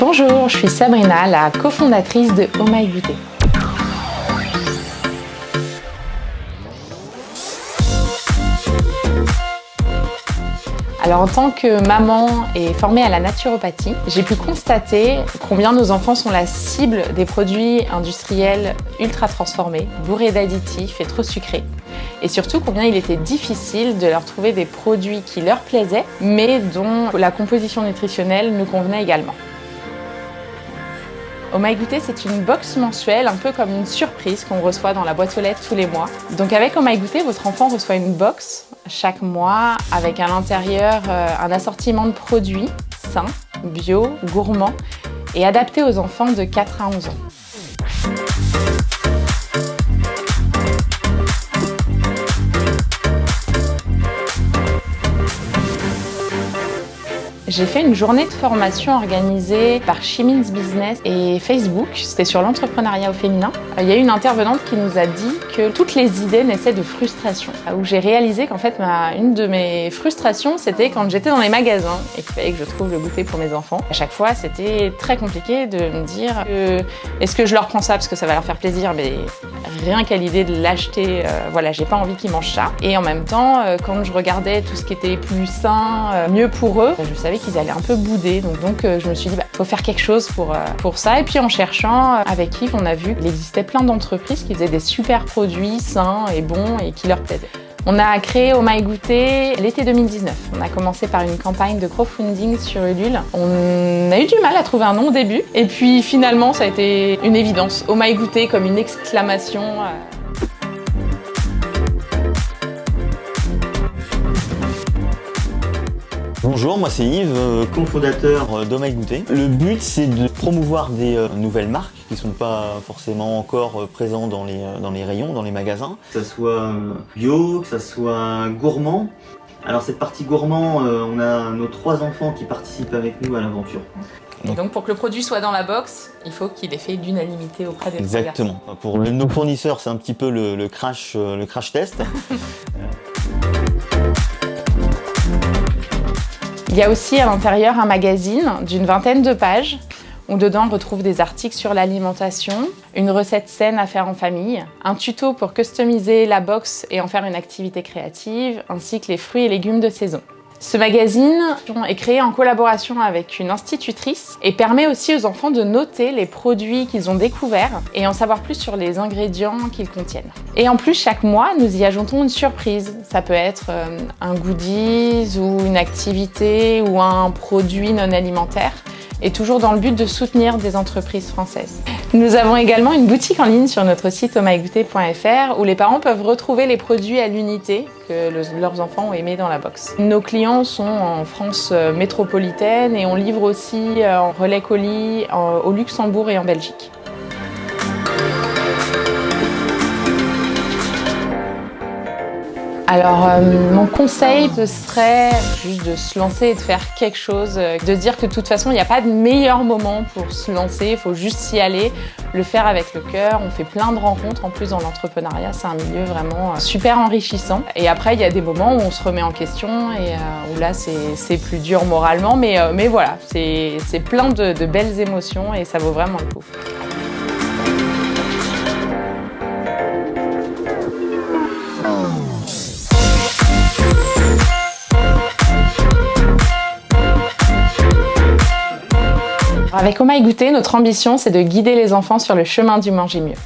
Bonjour, je suis Sabrina, la cofondatrice de Oh My Goûter. Alors en tant que maman et formée à la naturopathie, j'ai pu constater combien nos enfants sont la cible des produits industriels ultra transformés, bourrés d'additifs et trop sucrés. Et surtout combien il était difficile de leur trouver des produits qui leur plaisaient, mais dont la composition nutritionnelle nous convenait également. Oh My Goûter, c'est une box mensuelle, un peu comme une surprise qu'on reçoit dans la boîte aux lettres tous les mois. Donc avec Oh My Goûter, votre enfant reçoit une box chaque mois avec à l'intérieur un assortiment de produits sains, bio, gourmands et adaptés aux enfants de 4 à 11 ans. J'ai fait une journée de formation organisée par Chimins Business et Facebook. C'était sur l'entrepreneuriat au féminin. Il y a eu une intervenante qui nous a dit que toutes les idées naissaient de frustration. Où j'ai réalisé qu'en fait, une de mes frustrations, c'était quand j'étais dans les magasins et qu'il fallait que je trouve le goûter pour mes enfants. À chaque fois, c'était très compliqué de me dire est-ce que je leur prends ça parce que ça va leur faire plaisir, mais rien qu'à l'idée de l'acheter, voilà, j'ai pas envie qu'ils mangent ça. Et en même temps, quand je regardais tout ce qui était plus sain, mieux pour eux, je savais qu'ils allaient un peu bouder. Donc je me suis dit, faut faire quelque chose pour ça. Et puis en cherchant avec Yves, on a vu qu'il existait plein d'entreprises qui faisaient des super produits sains et bons et qui leur plaisaient. On a créé Oh My Goûter l'été 2019. On a commencé par une campagne de crowdfunding sur Ulule. On a eu du mal à trouver un nom au début. Et puis finalement, ça a été une évidence. Oh My Goûter comme une exclamation. Bonjour, moi c'est Yves, cofondateur d'Oh My Goûter. Le but c'est de promouvoir des nouvelles marques qui ne sont pas forcément encore présentes dans les rayons, dans les magasins. Que ça soit bio, que ça soit gourmand. Alors cette partie gourmand, on a nos 3 enfants qui participent avec nous à l'aventure. Et donc pour que le produit soit dans la box, il faut qu'il ait fait l'unanimité auprès des garçons. Exactement. Pour nos fournisseurs, c'est un petit peu le crash test. Il y a aussi à l'intérieur un magazine d'une 20aine de pages où dedans on retrouve des articles sur l'alimentation, une recette saine à faire en famille, un tuto pour customiser la box et en faire une activité créative, ainsi que les fruits et légumes de saison. Ce magazine est créé en collaboration avec une institutrice et permet aussi aux enfants de noter les produits qu'ils ont découverts et en savoir plus sur les ingrédients qu'ils contiennent. Et en plus, chaque mois, nous y ajoutons une surprise. Ça peut être un goodies ou une activité ou un produit non alimentaire, et toujours dans le but de soutenir des entreprises françaises. Nous avons également une boutique en ligne sur notre site ohmygoûter.fr où les parents peuvent retrouver les produits à l'unité que leurs enfants ont aimés dans la box. Nos clients sont en France métropolitaine et on livre aussi en relais colis au Luxembourg et en Belgique. Alors, mon conseil, ce serait juste de se lancer et de faire quelque chose, de dire que de toute façon, il n'y a pas de meilleur moment pour se lancer, il faut juste s'y aller, le faire avec le cœur. On fait plein de rencontres, en plus dans l'entrepreneuriat, c'est un milieu vraiment super enrichissant. Et après, il y a des moments où on se remet en question et où là, c'est plus dur moralement, mais voilà, c'est plein de belles émotions et ça vaut vraiment le coup. Avec Oh My Goûter, notre ambition, c'est de guider les enfants sur le chemin du manger mieux.